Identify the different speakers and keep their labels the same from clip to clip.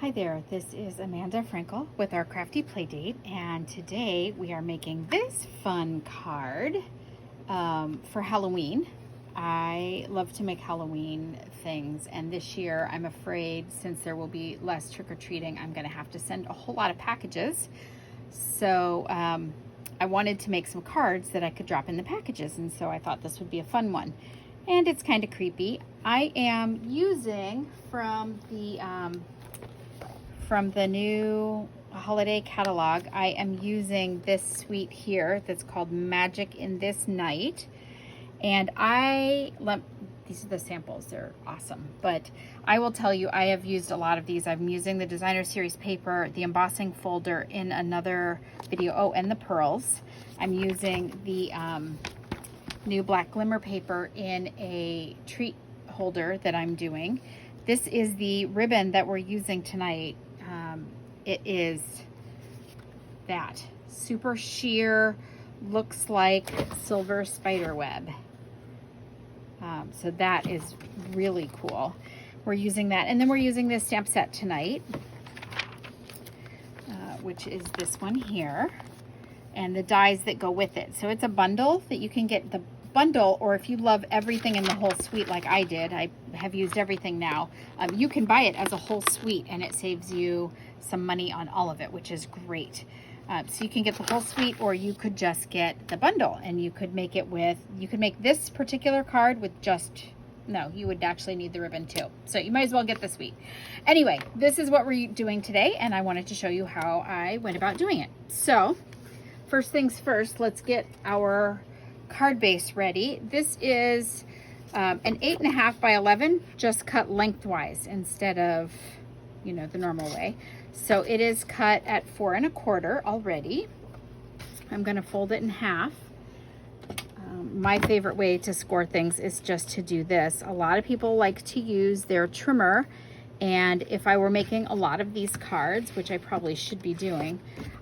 Speaker 1: Hi there, this is Amanda Frankel with our Crafty Playdate, and today we are making this fun card for Halloween. I love to make Halloween things, and this year I'm afraid since there will be less trick-or-treating, I'm going to have to send a whole lot of packages. So I wanted to make some cards that I could drop in the packages, and so I thought this would be a fun one. And it's kind of creepy. I am using from the new holiday catalog, I am using this suite here that's called Magic in This Night. And these are the samples, they're awesome. But I will tell you, I have used a lot of these. I'm using the designer series paper, the embossing folder in another video. Oh, and the pearls. I'm using the new black glimmer paper in a treat holder that I'm doing. This is the ribbon that we're using tonight. It is that super sheer, looks like silver spider web. So that is really cool. We're using that, and then we're using this stamp set tonight, which is this one here, and the dies that go with it. So it's a bundle that you can get the bundle, or if you love everything in the whole suite like I did, I have used everything now, you can buy it as a whole suite and it saves you some money on all of it, which is great. So you can get the whole suite, or you could just get the bundle, and you could make it with, you could make this particular card with no, you would actually need the ribbon too. So you might as well get the suite. Anyway, this is what we're doing today, and I wanted to show you how I went about doing it. So first things first, let's get our card base ready. This is an 8.5 by 11, just cut lengthwise instead of, the normal way. So it is cut at 4 1/4 already. I'm going to fold it in half. My favorite way to score things is just to do this. A lot of people like to use their trimmer, and if I were making a lot of these cards, which I probably should be doing,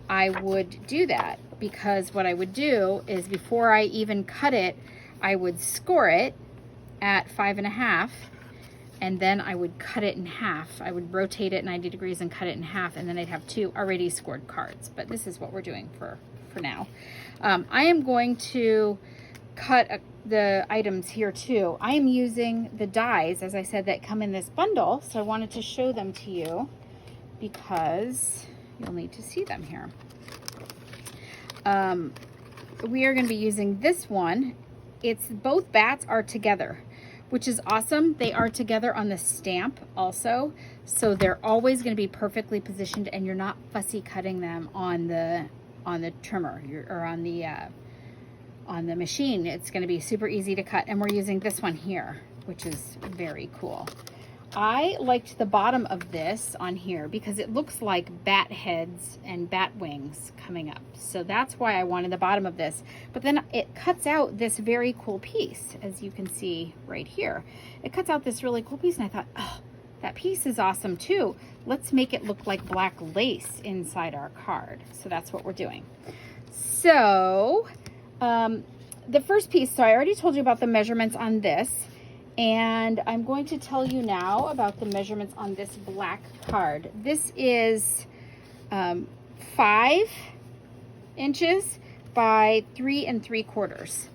Speaker 1: I would do that, because what I would do is before I even cut it, I would score it at 5 1/2, and then I would cut it in half. I would rotate it 90 degrees and cut it in half, and then I'd have 2 already scored cards. But this is what we're doing for now. I am going to cut the items here too. I am using the dies, as I said, that come in this bundle, so I wanted to show them to you because you'll need to see them here. We are going to be using this one. It's both bats are together, which is awesome. They are together on the stamp also, so they're always going to be perfectly positioned, and you're not fussy cutting them on the trimmer or on the machine. It's going to be super easy to cut, and we're using this one here, which is very cool. I liked the bottom of this on here because it looks like bat heads and bat wings coming up. So that's why I wanted the bottom of this. But then it cuts out this very cool piece, as you can see right here. It cuts out this really cool piece, and I thought, oh, that piece is awesome too. Let's make it look like black lace inside our card. So that's what we're doing. So the first piece, so I already told you about the measurements on this, and I'm going to tell you now about the measurements on this black card. This is 5 inches by 3 3/4.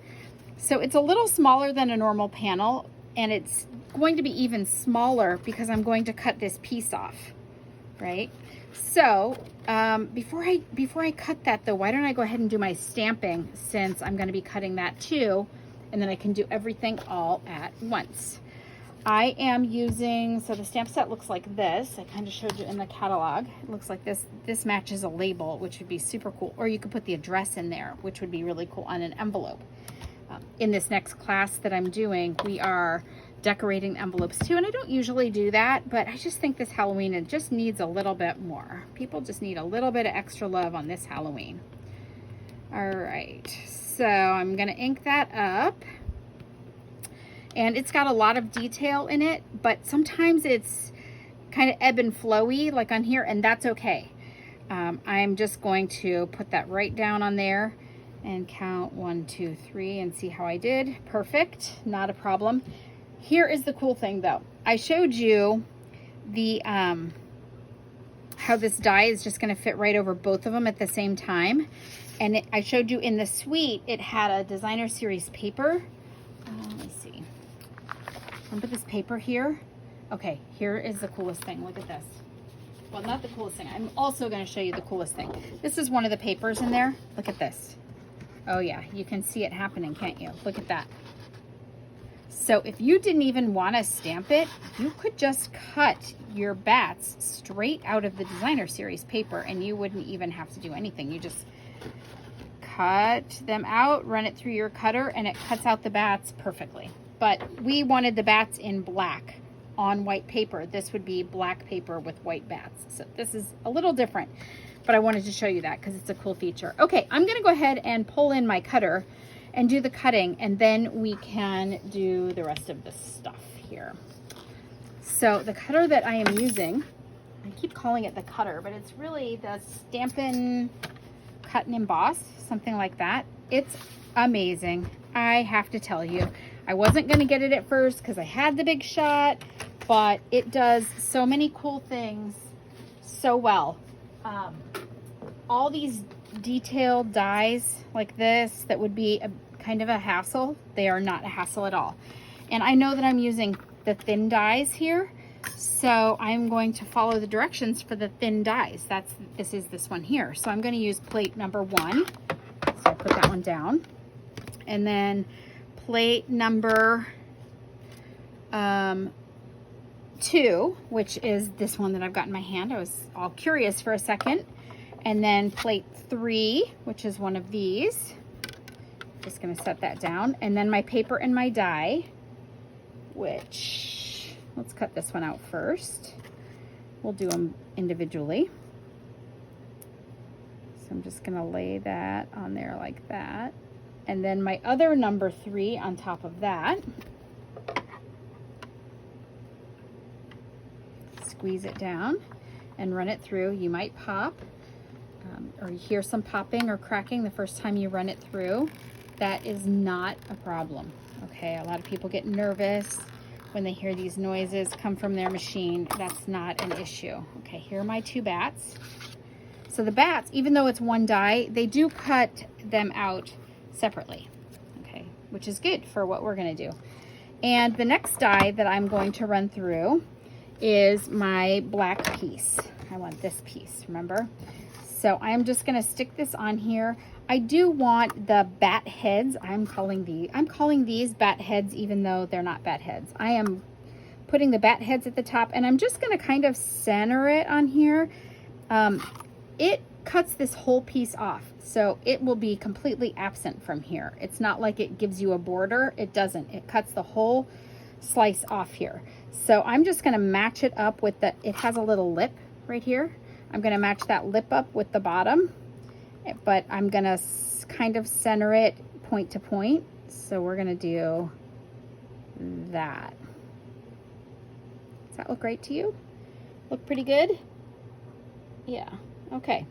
Speaker 1: So it's a little smaller than a normal panel, and it's going to be even smaller because I'm going to cut this piece off, right? So before I cut that though, why don't I go ahead and do my stamping, since I'm going to be cutting that too, and then I can do everything all at once. I am using, so the stamp set looks like this. I kind of showed you in the catalog. It looks like this. This matches a label, which would be super cool. Or you could put the address in there, which would be really cool on an envelope. In this next class that I'm doing, we are decorating envelopes too, and I don't usually do that, but I just think this Halloween, it just needs a little bit more. People just need a little bit of extra love on this Halloween. All right, so I'm gonna ink that up, and it's got a lot of detail in it, but sometimes it's kind of ebb and flowy like on here, and that's okay. I'm just going to put that right down on there and count 1, 2, 3 and see how I did. Perfect, not a problem. Here is the cool thing though. I showed you the how this die is just going to fit right over both of them at the same time. And I showed you in the suite, it had a designer series paper. Let me see. Remember this paper here? Okay, here is the coolest thing. Look at this. Well, not the coolest thing. I'm also going to show you the coolest thing. This is one of the papers in there. Look at this. Oh yeah, you can see it happening, can't you? Look at that. So if you didn't even want to stamp it, you could just cut your bats straight out of the designer series paper and you wouldn't even have to do anything. You just cut them out, run it through your cutter, and it cuts out the bats perfectly. But we wanted the bats in black on white paper. This would be black paper with white bats. So this is a little different, but I wanted to show you that because it's a cool feature. Okay, I'm gonna go ahead and pull in my cutter and do the cutting, and then we can do the rest of the stuff here. So the cutter that I am using, I keep calling it the cutter, but it's really the Stampin' Cut and Emboss, something like that. It's amazing, I have to tell you. I wasn't gonna get it at first because I had the big shot, but it does so many cool things so well. All these detailed dies like this that would be a kind of a hassle, they are not a hassle at all. And I know that I'm using the thin dies here, so I'm going to follow the directions for the thin dies. This is this one here. So I'm going to use plate number 1. So I put that one down, and then plate number 2, which is this one that I've got in my hand. I was all curious for a second. And then plate 3, which is one of these. Just gonna set that down. And then my paper and my die, which, let's cut this one out first. We'll do them individually. So I'm just gonna lay that on there like that. And then my other number 3 on top of that. Squeeze it down and run it through. You might pop. Or you hear some popping or cracking the first time you run it through. That is not a problem. Okay, a lot of people get nervous when they hear these noises come from their machine. That's not an issue. Okay, here are my 2 bats. So the bats, even though it's one die, they do cut them out separately. Okay, which is good for what we're gonna do. And the next die that I'm going to run through is my black piece. I want this piece, remember? So I'm just gonna stick this on here. I do want the bat heads. I'm calling these bat heads, even though they're not bat heads. I am putting the bat heads at the top, and I'm just gonna kind of center it on here. It cuts this whole piece off, so it will be completely absent from here. It's not like it gives you a border. It doesn't. It cuts the whole slice off here. So I'm just gonna match it up with it has a little lip right here. I'm gonna match that lip up with the bottom, but I'm gonna kind of center it point to point. So we're gonna do that. Does that look right to you? Look pretty good? Yeah, okay.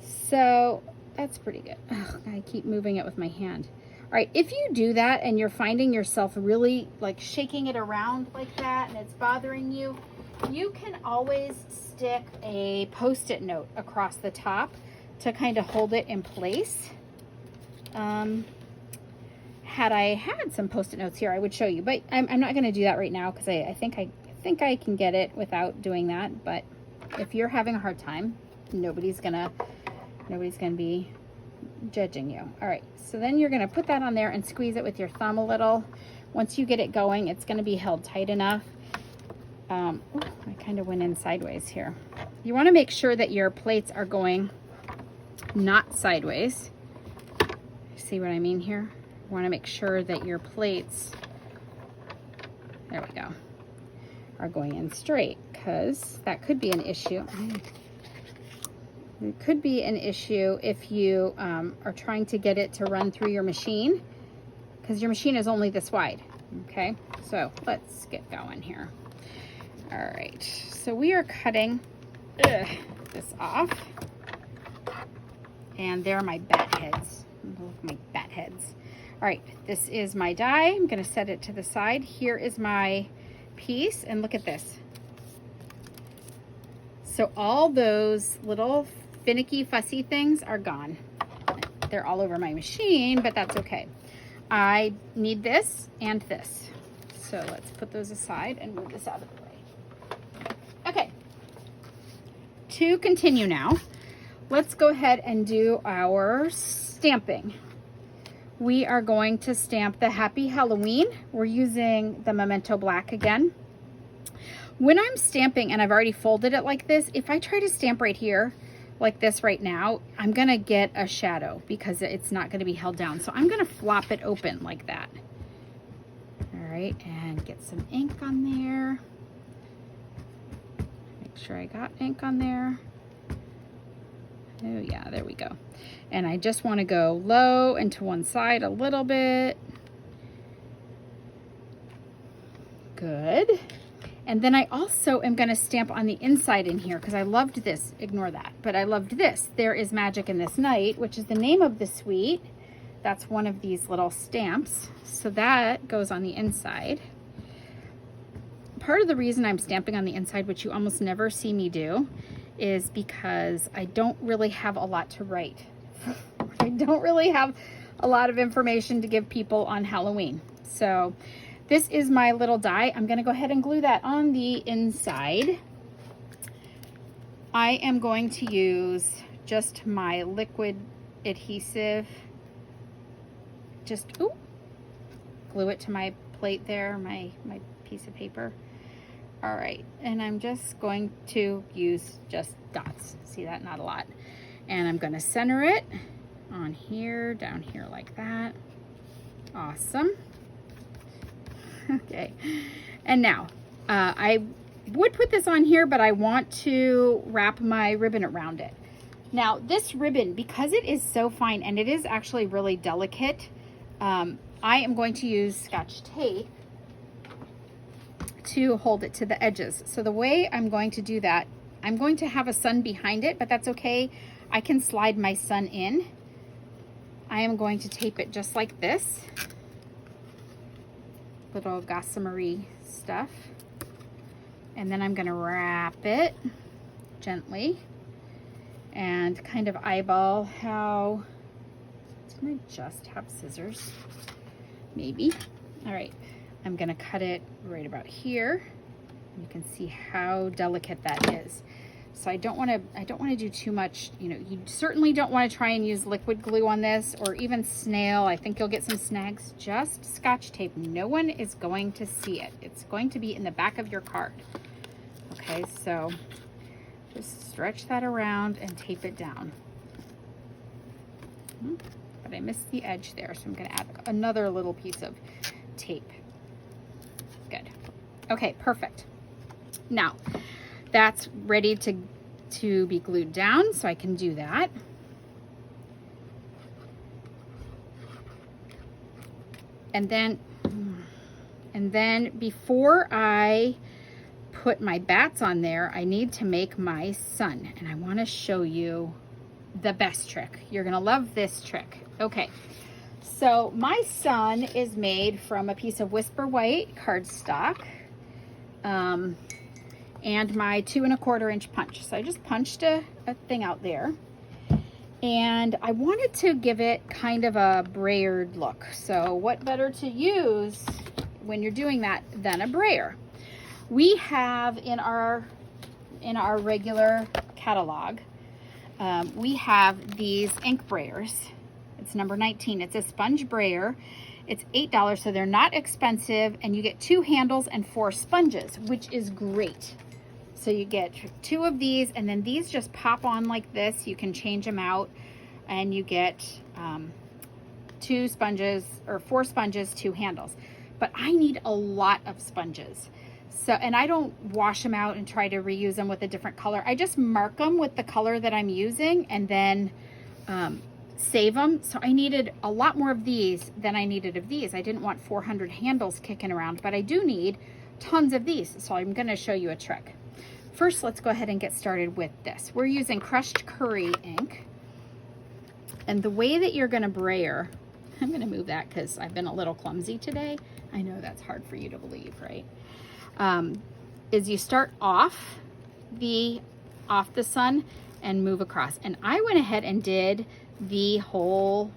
Speaker 1: So that's pretty good. Ugh, I keep moving it with my hand. All right, if you do that and you're finding yourself really like shaking it around like that and it's bothering you, you can always stick a Post-it note across the top to kind of hold it in place. Had I had some Post-it notes here, I would show you, but I'm not going to do that right now because I think I can get it without doing that. But if you're having a hard time, nobody's gonna be judging you. All right, so then you're gonna put that on there and squeeze it with your thumb a little. Once you get it going, it's gonna be held tight enough. I kind of went in sideways here. You want to make sure that your plates are going not sideways. See what I mean here? You want to make sure that your plates, there we go, are going in straight, because that could be an issue. It could be an issue if you are trying to get it to run through your machine, because your machine is only this wide. Okay, so let's get going here. All right, so we are cutting this off, and there are my bat heads. Look, my bat heads. All right, this is my die. I'm gonna set it to the side. Here is my piece, and look at this. So all those little finicky, fussy things are gone. They're all over my machine, but that's okay. I need this and this. So let's put those aside and move this out of the way. Okay, to continue now, let's go ahead and do our stamping. We are going to stamp the Happy Halloween. We're using the Memento Black again. When I'm stamping and I've already folded it like this, if I try to stamp right here like this right now, I'm gonna get a shadow because it's not gonna be held down. So I'm gonna flop it open like that. All right, and get some ink on there. Make sure I got ink on there. Oh yeah, there we go. And I just want to go low and to one side a little bit. Good. And then I also am going to stamp on the inside in here because I loved this. Ignore that. But I loved this. There is Magic in This Night, which is the name of the suite. That's one of these little stamps. So that goes on the inside. Part of the reason I'm stamping on the inside, which you almost never see me do, is because I don't really have a lot to write. I don't really have a lot of information to give people on Halloween. So this is my little die. I'm gonna go ahead and glue that on the inside. I am going to use just my liquid adhesive. Just, ooh, glue it to my plate there, my piece of paper. All right, and I'm just going to use just dots. See that? Not a lot. And I'm going to center it on here, down here like that. Awesome. Okay, and now I would put this on here, but I want to wrap my ribbon around it. Now this ribbon, because it is so fine and it is actually really delicate, I am going to use Scotch tape to hold it to the edges. So the way I'm going to do that, I'm going to have a sun behind it, but that's okay. I can slide my sun in. I am going to tape it just like this. Little gossamery stuff. And then I'm going to wrap it gently and kind of eyeball how, can I just have scissors? Maybe. All right. I'm gonna cut it right about here. You can see how delicate that is. So I don't want to do too much. You know, you certainly don't want to try and use liquid glue on this, or even snail. I think you'll get some snags. Just Scotch tape. No one is going to see it. It's going to be in the back of your card. Okay, so just stretch that around and tape it down. But I missed the edge there, so I'm going to add another little piece of tape. Good. Okay, perfect. Now, that's ready to be glued down, so I can do that. And then before I put my bats on there, I need to make my sun, and I want to show you the best trick. You're gonna love this trick. Okay. So my sun is made from a piece of Whisper White cardstock and my 2 1/4 inch punch. So I just punched a thing out there, and I wanted to give it kind of a brayered look. So what better to use when you're doing that than a brayer? We have in our regular catalog, we have these ink brayers. It's number 19. It's a sponge brayer. It's $8, so they're not expensive, and you get 2 handles and 4 sponges, which is great. So you get 2 of these, and then these just pop on like this. You can change them out, and you get 2 sponges, or 4 sponges, 2 handles. But I need a lot of sponges. So, and I don't wash them out and try to reuse them with a different color. I just mark them with the color that I'm using, and then save them. So I needed a lot more of these than I needed of these. I didn't want 400 handles kicking around, but I do need tons of these. So I'm going to show you a trick. First, let's go ahead and get started with this. We're using crushed curry ink. And the way that you're going to brayer, I'm going to move that because I've been a little clumsy today. I know that's hard for you to believe, right? Is you start off the off the sun and move across. And I went ahead and did the whole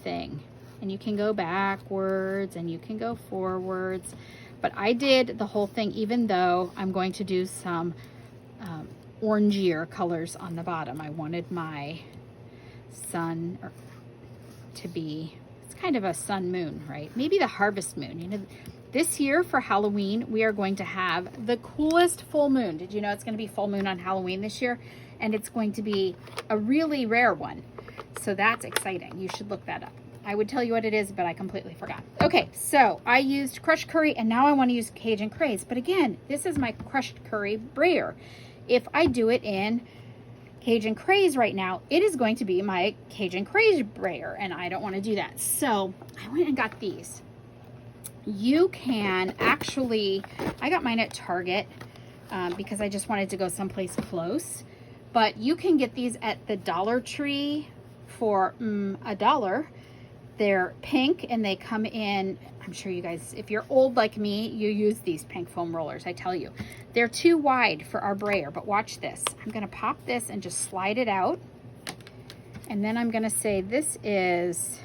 Speaker 1: thing. And you can go backwards and you can go forwards, but I did the whole thing, even though I'm going to do some orangier colors on the bottom. I wanted my sun to be, it's kind of a sun moon, right? Maybe the harvest moon. You know, this year for Halloween, we are going to have the coolest full moon. Did you know it's going to be full moon on Halloween this year? And it's going to be a really rare one. So that's exciting. You should look that up. I would tell you what it is, but I completely forgot. Okay, so I used crushed curry, and now I want to use Cajun Craze. But again, this is my crushed curry brayer. If I do it in Cajun Craze right now, it is going to be my Cajun Craze brayer, and I don't want to do that. So I went and got these. You can actually, I got mine at Target because I just wanted to go someplace close. But you can get these at the Dollar Tree for $1. They're pink and they come in, I'm sure you guys, if you're old like me, you use these pink foam rollers, I tell you. They're too wide for our brayer, but watch this. I'm gonna pop this and just slide it out. And then I'm gonna say this is,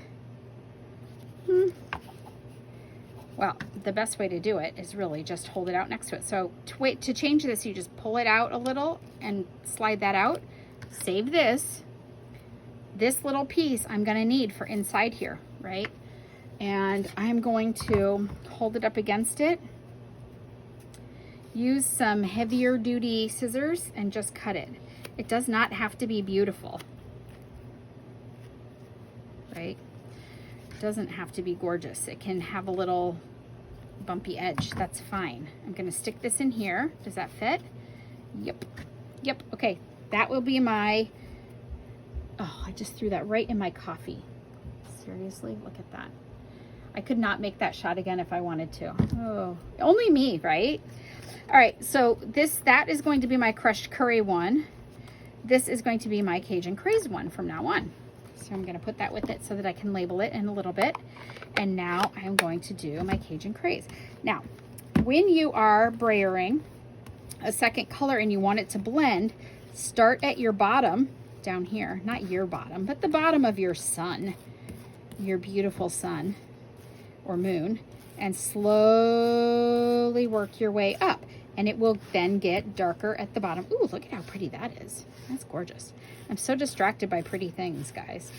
Speaker 1: well, the best way to do it is really just hold it out next to it. So to change this, you just pull it out a little and slide that out. Save this. This little piece I'm gonna need for inside here, right? And I'm going to hold it up against it, use some heavier duty scissors and just cut it. It does not have to be beautiful, right? It doesn't have to be gorgeous. It can have a little bumpy edge, that's fine. I'm gonna stick this in here. Does that fit? Yep, yep, okay. That will be my, oh, I just threw that right in my coffee. Seriously, look at that. I could not make that shot again if I wanted to. Oh, only me, right? All right, so that is going to be my crushed curry one. This is going to be my Cajun Craze one from now on. So I'm gonna put that with it so that I can label it in a little bit. And now I'm going to do my Cajun Craze. Now, when you are brayering a second color and you want it to blend, start at your bottom down here, not your bottom, but the bottom of your sun, your beautiful sun or moon, and slowly work your way up. And it will then get darker at the bottom. Ooh, look at how pretty that is. That's gorgeous. I'm so distracted by pretty things, guys.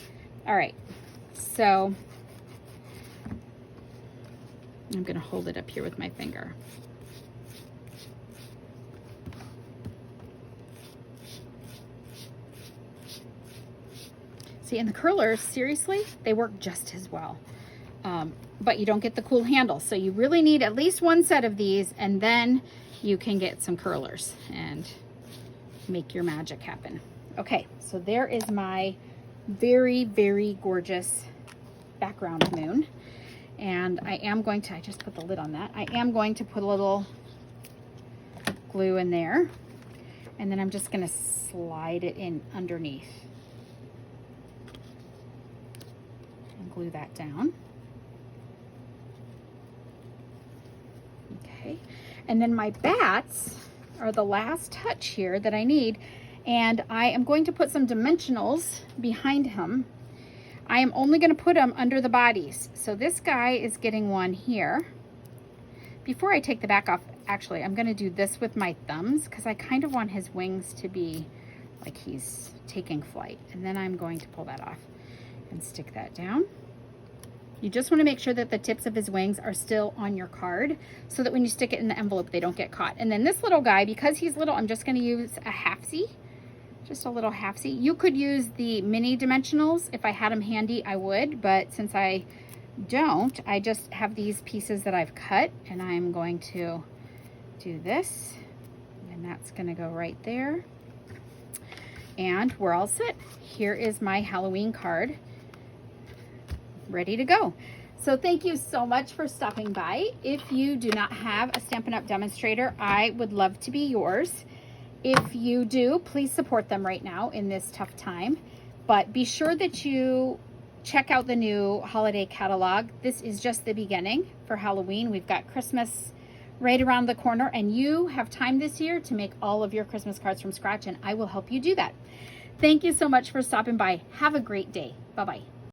Speaker 1: All right, so I'm gonna hold it up here with my finger. See, and the curlers, seriously, they work just as well. But you don't get the cool handle. So you really need at least one set of these, and then you can get some curlers and make your magic happen. Okay, so there is my very, very gorgeous background moon. And I am going to, I just put the lid on that. I am going to put a little glue in there. And then I'm just gonna slide it in underneath. And glue that down. Okay, and then my bats are the last touch here that I need, and I am going to put some dimensionals behind him. I am only going to put them under the bodies. So this guy is getting one here. Before I take the back off, actually, I'm going to do this with my thumbs because I kind of want his wings to be like he's taking flight. And then I'm going to pull that off and stick that down. You just want to make sure that the tips of his wings are still on your card so that when you stick it in the envelope, they don't get caught. And then this little guy, because he's little, I'm just going to use a half-C, just a little half-C. You could use the mini dimensionals. If I had them handy, I would, but since I don't, I just have these pieces that I've cut, and I'm going to do this, and that's going to go right there. And we're all set. Here is my Halloween card, ready to go. So thank you so much for stopping by. If you do not have a Stampin' Up! Demonstrator, I would love to be yours. If you do, please support them right now in this tough time. But be sure that you check out the new holiday catalog. This is just the beginning for Halloween. We've got Christmas right around the corner, and you have time this year to make all of your Christmas cards from scratch, and I will help you do that. Thank you so much for stopping by. Have a great day. Bye-bye.